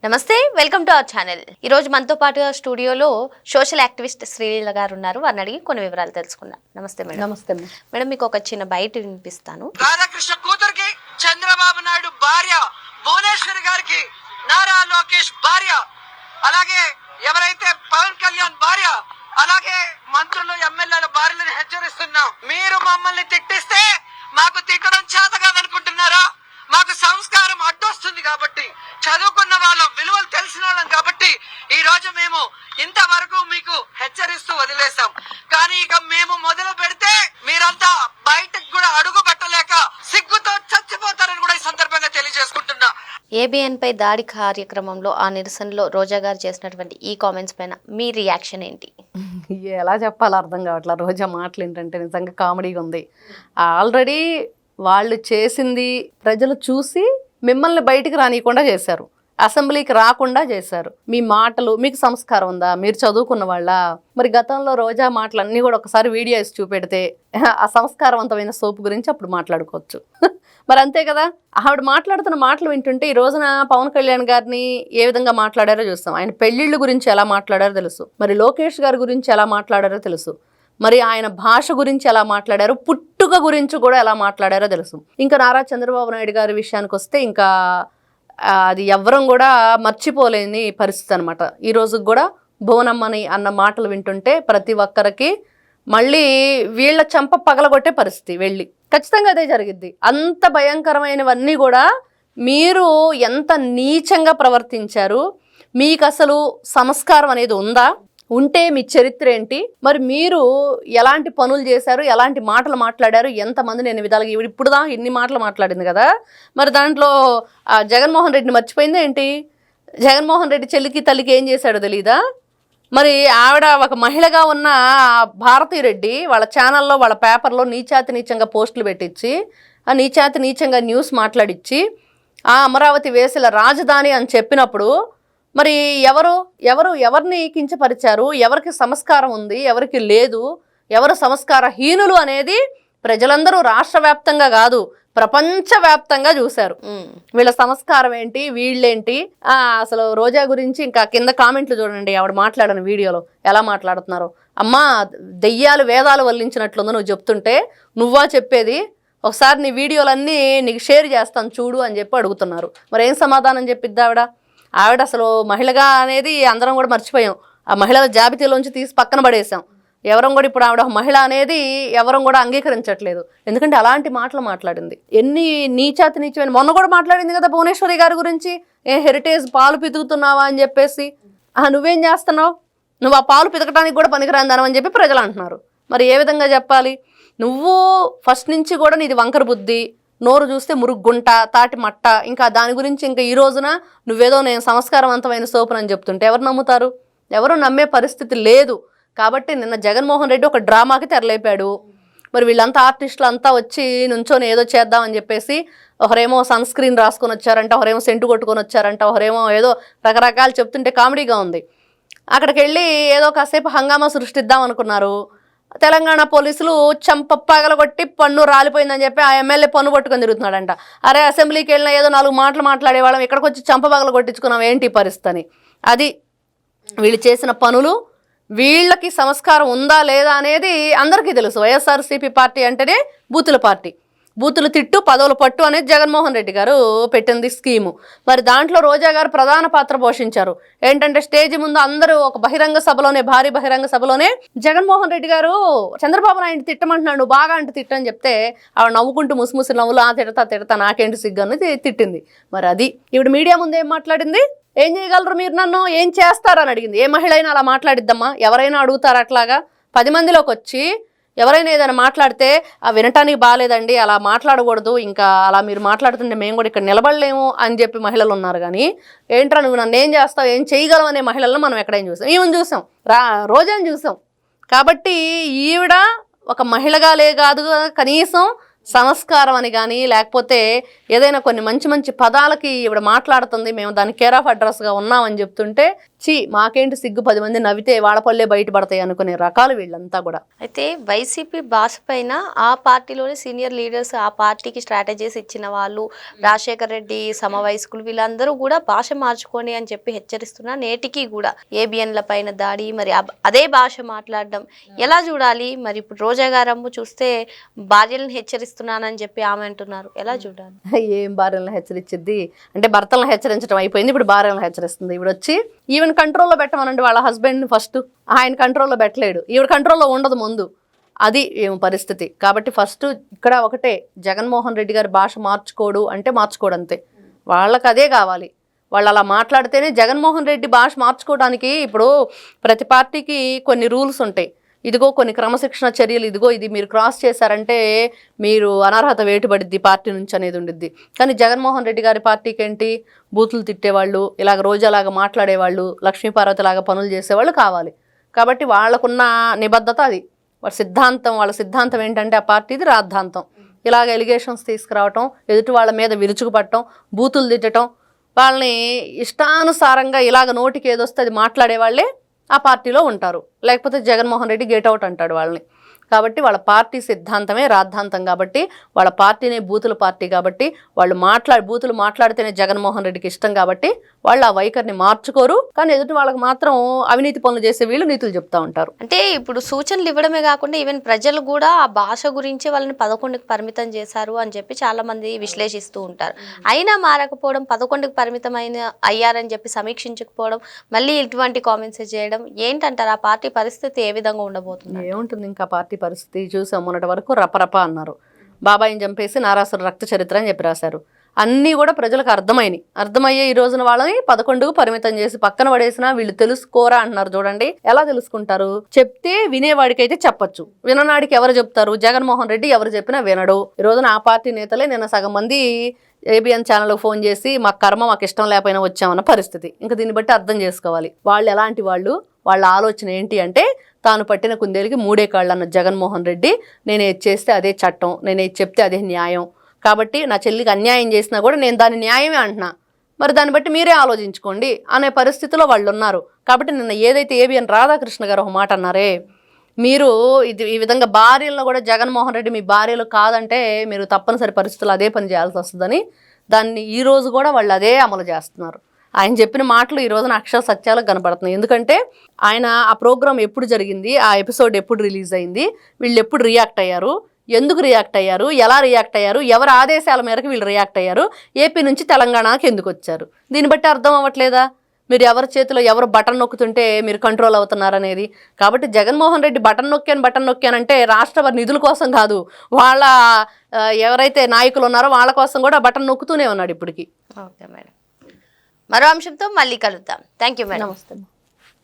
నమస్తే, welcome to our channel. ఈ రోజు మనతో పాటుగా స్టూడియోలో సోషల్ యాక్టివిస్ట్ శ్రీలీల గారు ఉన్నారు. వారిని అడిగి కొన్ని వివరాలు తెలుసుకుందాం. నమస్తే మేడం. నమస్తే మేడం, మీకు ఒక చిన్న బయట వినిపిస్తాను. రాధాకృష్ణ కూతురికి చంద్రబాబు నాయుడు భార్య భువనేశ్వరి గారికి నారా లోకేష్ భార్య, అలాగే ఎవరైతే పవన్ కళ్యాణ్ భార్య, అలాగే మంత్రులు ఎమ్మెల్యేల భార్యలను హెచ్చరిస్తున్నాం. మీరు మమ్మల్ని తిట్టిస్తే మాకు తిట్టడం చేత కాదనుకుంటున్నారా? మాకు సంస్కారం అడ్డొస్తుంది కాబట్టి, చదువుకున్న వాళ్ళం, విలువలు తెలిసిన వాళ్ళం కాబట్టి ఈ రోజు మేము ఇంతవరకు మీకు హెచ్చరిస్తూ వదిలేసాం. కానీ ఇక మేము మొదలు పెడితే మీరంతా బయటకు కూడా అడుగు పెట్టలేక సిగ్గుతో చచ్చిపోతారని కూడా ఈ సందర్భంగా తెలియజేసుకుంటున్నా. ఏబిఎన్ పై దాడి కార్యక్రమంలో ఆ నిరసనలో రోజా గారు చేసినటువంటి ఈ కామెంట్స్ పైన మీ రియాక్షన్ ఏంటి? ఎలా చెప్పాలో అర్థం కావట్లేదు. రోజా మాటలు ఏంటంటే నిజంగా కామెడీగా ఉంది. ఆల్రెడీ వాళ్ళు చేసింది ప్రజలు చూసి మిమ్మల్ని బయటికి రానియకుండా చేశారు, అసెంబ్లీకి రాకుండా చేశారు. మీ మాటలు, మీకు సంస్కారం ఉందా? మీరు చదువుకున్న వాళ్ళ? మరి గతంలో రోజా మాటలన్నీ కూడా ఒకసారి వీడియో వేసి చూపెడితే ఆ సంస్కారవంతమైన సోపు గురించి అప్పుడు మాట్లాడుకోవచ్చు. మరి అంతే కదా, ఆవిడ మాట్లాడుతున్న మాటలు వింటుంటే ఈ రోజున పవన్ కళ్యాణ్ గారిని ఏ విధంగా మాట్లాడారో చూస్తాం. ఆయన పెళ్లిళ్ళ గురించి ఎలా మాట్లాడారో తెలుసు, మరి లోకేష్ గారి గురించి ఎలా మాట్లాడారో తెలుసు, మరి ఆయన భాష గురించి ఎలా మాట్లాడారు, పుట్టుక గురించి కూడా ఎలా మాట్లాడారో తెలుసు. ఇంకా నారా చంద్రబాబు నాయుడు గారి విషయానికి వస్తే ఇంకా అది ఎవ్వరం కూడా మర్చిపోలేని పరిస్థితి అనమాట. ఈ రోజుకి కూడా భువనమ్మని అన్న మాటలు వింటుంటే ప్రతి ఒక్కరికి మళ్ళీ వీళ్ళ చెంప పగలగొట్టే పరిస్థితి. వెళ్ళి ఖచ్చితంగా అదే జరిగిద్ది. అంత భయంకరమైనవన్నీ కూడా మీరు ఎంత నీచంగా ప్రవర్తించారు, మీకు అసలు సంస్కారం అనేది ఉందా? ఉంటే మీ చరిత్ర ఏంటి? మరి మీరు ఎలాంటి పనులు చేశారు, ఎలాంటి మాటలు మాట్లాడారు, ఎంతమంది నేను విధాలుగా ఇప్పుడుదా ఇన్ని మాటలు మాట్లాడింది కదా. మరి దాంట్లో జగన్మోహన్ రెడ్డిని మర్చిపోయిందా ఏంటి? జగన్మోహన్ రెడ్డి చెల్లికి తల్లికి ఏం చేశాడో తెలీదా? మరి ఆవిడ ఒక మహిళగా ఉన్న భారతీ రెడ్డి వాళ్ళ ఛానల్లో, వాళ్ళ పేపర్లో నీచాతి నీచంగా పోస్టులు పెట్టించి, ఆ నీచాతి నీచంగా న్యూస్ మాట్లాడిచ్చి, ఆ అమరావతి వేసిన రాజధాని అని చెప్పినప్పుడు మరి ఎవరిని కించపరిచారు, ఎవరికి సంస్కారం ఉంది, ఎవరికి లేదు, ఎవరు సంస్కారహీనులు అనేది ప్రజలందరూ రాష్ట్ర వ్యాప్తంగా కాదు ప్రపంచవ్యాప్తంగా చూశారు. వీళ్ళ సంస్కారం ఏంటి, వీళ్ళేంటి. అసలు రోజా గురించి ఇంకా కింద కామెంట్లు చూడండి, ఆవిడ మాట్లాడిన వీడియోలో ఎలా మాట్లాడుతున్నారు. అమ్మా, దెయ్యాలు వేదాలు వల్లించినట్లుందో నువ్వు చెప్తుంటే, నువ్వా చెప్పేది? ఒకసారి నీ వీడియోలన్నీ నీకు షేర్ చేస్తాను చూడు అని చెప్పి అడుగుతున్నారు. మరి ఏం సమాధానం చెప్పిద్ది ఆవిడ అసలు మహిళగా అనేది అందరం కూడా మర్చిపోయాం. ఆ మహిళల జాబితాలోంచి తీసి పక్కన పడేసాం. ఎవరం కూడా ఇప్పుడు ఆవిడ మహిళ అనేది ఎవరం కూడా అంగీకరించట్లేదు. ఎందుకంటే అలాంటి మాటలు మాట్లాడింది. ఎన్ని నీచమైన మొన్న కూడా మాట్లాడింది కదా భువనేశ్వరి గారి గురించి. హెరిటేజ్ పాలు పితుకుతున్నావా అని చెప్పేసి. నువ్వేం చేస్తున్నావు? నువ్వు ఆ పాలు పితకడానికి కూడా పనికిరాందనం అని చెప్పి ప్రజలు అంటున్నారు. మరి ఏ విధంగా చెప్పాలి? నువ్వు ఫస్ట్ నుంచి కూడా నీది వంకర బుద్ధి, నోరు చూస్తే మురుగుంట, తాటి మట్ట. ఇంకా దాని గురించి ఇంకా ఈ రోజున నువ్వేదో నేను సంస్కారవంతమైన సోపునని చెప్తుంటే ఎవరు నమ్ముతారు? ఎవరు నమ్మే పరిస్థితి లేదు. కాబట్టి నిన్న జగన్మోహన్ రెడ్డి ఒక డ్రామాకి తెరలేపాడు. మరి వీళ్ళంతా ఆర్టిస్టులు అంతా వచ్చి నుంచొని ఏదో చేద్దామని చెప్పేసి ఒకరేమో సన్ స్క్రీన్ రాసుకొని వచ్చారంట, ఒకరేమో సెంటు కొట్టుకొని వచ్చారంట, ఒకరేమో ఏదో రకరకాలు చెప్తుంటే కామెడీగా ఉంది. అక్కడికి వెళ్ళి ఏదో కాసేపు హంగామా సృష్టిద్దాం అనుకున్నారు. తెలంగాణ పోలీసులు చంప పగలగొట్టి పన్ను రాలిపోయిందని చెప్పి ఆ ఎమ్మెల్యే పన్ను పట్టుకొని తిరుగుతున్నాడంట. అరే, అసెంబ్లీకి వెళ్ళినా ఏదో 4 మాటలు మాట్లాడేవాళ్ళం, ఇక్కడికి వచ్చి చంప పగల కొట్టించుకున్నాం ఏంటి పరిస్థితి? అది వీళ్ళు చేసిన పనులు. వీళ్ళకి సంస్కారం ఉందా లేదా అనేది అందరికీ తెలుసు. వైఎస్ఆర్సీపీ పార్టీ అంటేనే బూతుల పార్టీ. బూతులు తిట్టు పదవులు పట్టు అనేది జగన్మోహన్ రెడ్డి గారు పెట్టింది స్కీము. మరి దాంట్లో రోజా గారు ప్రధాన పాత్ర పోషించారు. ఏంటంటే స్టేజ్ ముందు అందరూ ఒక బహిరంగ సభలోనే, భారీ బహిరంగ సభలోనే జగన్మోహన్ రెడ్డి గారు చంద్రబాబు నాయుడు తిట్టమంటున్నాడు, నువ్వు బాగా అంటే తిట్టని చెప్తే ఆవిడ నవ్వుకుంటూ ముసిముసి నవ్వులు తిడతా నాకేంటి సిగ్గని తిట్టింది. మరి అది ఇప్పుడు మీడియా ముందు ఏం మాట్లాడింది? ఏం చేయగలరు మీరు, నన్ను ఏం చేస్తారని అడిగింది. ఏ మహిళ అయినా అలా మాట్లాడిద్దమ్మా? ఎవరైనా అడుగుతారు అట్లాగా? 10 మందిలోకి వచ్చి ఎవరైనా ఏదైనా మాట్లాడితే వినటానికి బాగాలేదండి, అలా మాట్లాడకూడదు, ఇంకా అలా మీరు మాట్లాడుతుంటే మేము కూడా ఇక్కడ నిలబడలేము అని చెప్పి మహిళలు ఉన్నారు. కానీ ఏంట్రా నువ్వు నన్ను ఏం చేస్తావు, ఏం చేయగలవు అనే మహిళలను మనం ఎక్కడైనా చూసాం? ఈమెను చూసాం, రోజాని చూసాం. కాబట్టి ఈవిడ ఒక మహిళగాలే కాదు, కనీసం సంస్కారం అని కానీ లేకపోతే ఏదైనా కొన్ని మంచి మంచి పదాలకి ఇవిడ మాట్లాడుతుంది, మేము దాని కేర్ ఆఫ్ అడ్రస్గా ఉన్నామని చెప్తుంటే మాకేంటి సిగ్గు, 10 మంది నవ్వితే వాళ్ళ పళ్ళే బయటపడతాయి అనుకునే రకాలు వీళ్ళంతా కూడా. అయితే వైసీపీ భాష పైన ఆ పార్టీలోని సీనియర్ లీడర్స్, ఆ పార్టీకి స్ట్రాటజీస్ ఇచ్చిన వాళ్ళు, రాజశేఖర్ రెడ్డి సమవయస్కులు వీళ్ళందరూ కూడా భాష మార్చుకోండి అని చెప్పి హెచ్చరిస్తున్నా. నేటికి కూడా ఏబిఎన్ల పైన దాడి, మరి అదే భాష మాట్లాడడం ఎలా చూడాలి? మరి ఇప్పుడు రోజా గారమ్మ చూస్తే భార్యలను హెచ్చరిస్తున్నానని చెప్పి ఆమె అంటున్నారు, ఎలా చూడాలి? ఏం భార్యలను హెచ్చరించిద్ది అంటే భర్తలను హెచ్చరించడం అయిపోయింది, ఇప్పుడు భార్యలను హెచ్చరిస్తుంది. ఇప్పుడు వచ్చి ఈవెన్ కంట్రోల్లో పెట్టమనండి వాళ్ళ హస్బెండ్ని, ఫస్ట్ ఆయన కంట్రోల్లో పెట్టలేడు, ఈవిడ కంట్రోల్లో ఉండదు ముందు, అది ఏం పరిస్థితి. కాబట్టి ఫస్ట్ ఇక్కడ ఒకటే, జగన్మోహన్ రెడ్డి గారి భాష మార్చుకోడు అంటే మార్చుకోడు అంతే, వాళ్ళకి అదే కావాలి. వాళ్ళు అలా మాట్లాడితేనే జగన్మోహన్ రెడ్డి భాష మార్చుకోవడానికి ఇప్పుడు ప్రతి పార్టీకి కొన్ని రూల్స్ ఉంటాయి. ఇదిగో కొన్ని క్రమశిక్షణ చర్యలు, ఇదిగో ఇది మీరు క్రాస్ చేశారంటే మీరు అనర్హత వేటుపడిద్ది పార్టీ నుంచి అనేది ఉండిద్ది. కానీ జగన్మోహన్ రెడ్డి గారి పార్టీకి ఏంటి, బూతులు తిట్టేవాళ్ళు, ఇలాగ రోజాలాగా మాట్లాడేవాళ్ళు, లక్ష్మీపార్వతిలాగా పనులు చేసేవాళ్ళు కావాలి. కాబట్టి వాళ్ళకున్న నిబద్ధత అది, వాళ్ళ సిద్ధాంతం ఏంటంటే ఆ పార్టీది రాద్ధాంతం. ఇలాగ ఎలిగేషన్స్ తీసుకురావటం, ఎదుటి వాళ్ళ మీద విరుచుకుపట్టడం, బూతులు తిట్టడం, వాళ్ళని ఇష్టానుసారంగా ఇలాగ నోటికి ఏదొస్తే అది మాట్లాడే వాళ్ళే ఆ పార్టీలో ఉంటారు. లేకపోతే జగన్మోహన్ రెడ్డి గెట్ అవుట్ అంటాడు వాళ్ళని. కాబట్టి వాళ్ళ పార్టీ సిద్ధాంతమే రాద్ధాంతం కాబట్టి, వాళ్ళ పార్టీనే బూతుల పార్టీ కాబట్టి, వాళ్ళు బూతులు మాట్లాడితేనే జగన్మోహన్ రెడ్డికి ఇష్టం కాబట్టి వాళ్ళు ఆ వైఖరిని మార్చుకోరు. కానీ ఎదుటి వాళ్ళకి మాత్రం అవినీతి పనులు చేసే వీళ్ళు నీతులు చెప్తా ఉంటారు. అంటే ఇప్పుడు సూచనలు ఇవ్వడమే కాకుండా ఈవెన్ ప్రజలు కూడా ఆ భాష గురించి వాళ్ళని 11కి పరిమితం చేశారు అని చెప్పి చాలా మంది విశ్లేషిస్తూ ఉంటారు. అయినా మారకపోవడం, 11కి పరిమితం అయ్యారని చెప్పి సమీక్షించకపోవడం, మళ్ళీ ఇటువంటి కామెంట్స్ చేయడం ఏంటంటారు? ఆ పార్టీ పరిస్థితి ఏ విధంగా ఉండబోతుంది? ఏముంటుంది ఇంకా పార్టీ పరిస్థితి చూసాం. మొన్నటి వరకు రపరప అన్నారు, బాబాయిని చంపేసి నారాసుర రక్త చరిత్ర అని చెప్పి రాశారు. అన్నీ కూడా ప్రజలకు అర్థమయ్యే ఈ రోజున వాళ్ళని 11కు పరిమితం చేసి పక్కన పడేసినా వీళ్ళు తెలుసుకోరా అంటున్నారు. చూడండి ఎలా తెలుసుకుంటారు, చెప్తే వినేవాడికైతే చెప్పచ్చు, విననాడికి ఎవరు చెప్తారు? జగన్మోహన్ రెడ్డి ఎవరు చెప్పినా వినడు. ఈ రోజున ఆ పార్టీ నేతలే నిన్న సగం మంది ఏబిఎన్ ఛానల్కి ఫోన్ చేసి మా కర్మ మాకు ఇష్టం లేకపోయినా వచ్చామన్న పరిస్థితి. ఇంకా దీన్ని బట్టి అర్థం చేసుకోవాలి వాళ్ళు ఎలాంటి వాళ్ళు, వాళ్ళ ఆలోచన ఏంటి అంటే తాను పట్టిన కుందేలికి 3 కాళ్ళు అన్న జగన్మోహన్ రెడ్డి, నేను ఏది చేస్తే అదే చట్టం, నేను ఏది చెప్తే అదే న్యాయం. కాబట్టి నా చెల్లికి అన్యాయం చేసినా కూడా నేను దాని న్యాయమే అంటున్నా, మరి దాన్ని బట్టి మీరే ఆలోచించుకోండి అనే పరిస్థితిలో వాళ్ళు ఉన్నారు. కాబట్టి నిన్న ఏదైతే ఏబిఎన్ రాధాకృష్ణ గారు ఒక మాట అన్నారే, మీరు ఈ విధంగా భార్యలను కూడా జగన్మోహన్ రెడ్డి మీ భార్యలు కాదంటే మీరు తప్పనిసరి పరిస్థితులు అదే పని చేయాల్సి వస్తుందని, దాన్ని ఈ రోజు కూడా వాళ్ళు అదే అమలు చేస్తున్నారు. ఆయన చెప్పిన మాటలు ఈ రోజున అక్షర సత్యాలకు కనపడుతున్నాయి. ఎందుకంటే ఆయన ఆ ప్రోగ్రామ్ ఎప్పుడు జరిగింది, ఆ ఎపిసోడ్ ఎప్పుడు రిలీజ్ అయింది, వీళ్ళు ఎప్పుడు రియాక్ట్ అయ్యారు, ఎందుకు రియాక్ట్ అయ్యారు, ఎలా రియాక్ట్ అయ్యారు, ఎవరి ఆదేశాల మేరకు వీళ్ళు రియాక్ట్ అయ్యారు, ఏపీ నుంచి తెలంగాణకి ఎందుకు వచ్చారు, దీన్ని బట్టి అర్థం అవ్వట్లేదా మీరు ఎవరి చేతిలో ఎవరు బటన్ నొక్కుతుంటే మీరు కంట్రోల్ అవుతున్నారనేది? కాబట్టి జగన్మోహన్ రెడ్డి బటన్ నొక్కానంటే రాష్ట్ర నిధుల కోసం కాదు, వాళ్ళ ఎవరైతే నాయకులు ఉన్నారో వాళ్ళ కోసం కూడా బటన్ నొక్కుతూనే ఉన్నాడు ఇప్పటికి. ఓకే మేడం, మరో అంశంతో మళ్ళీ కలుద్దాం. Thank you madam. నమస్తే.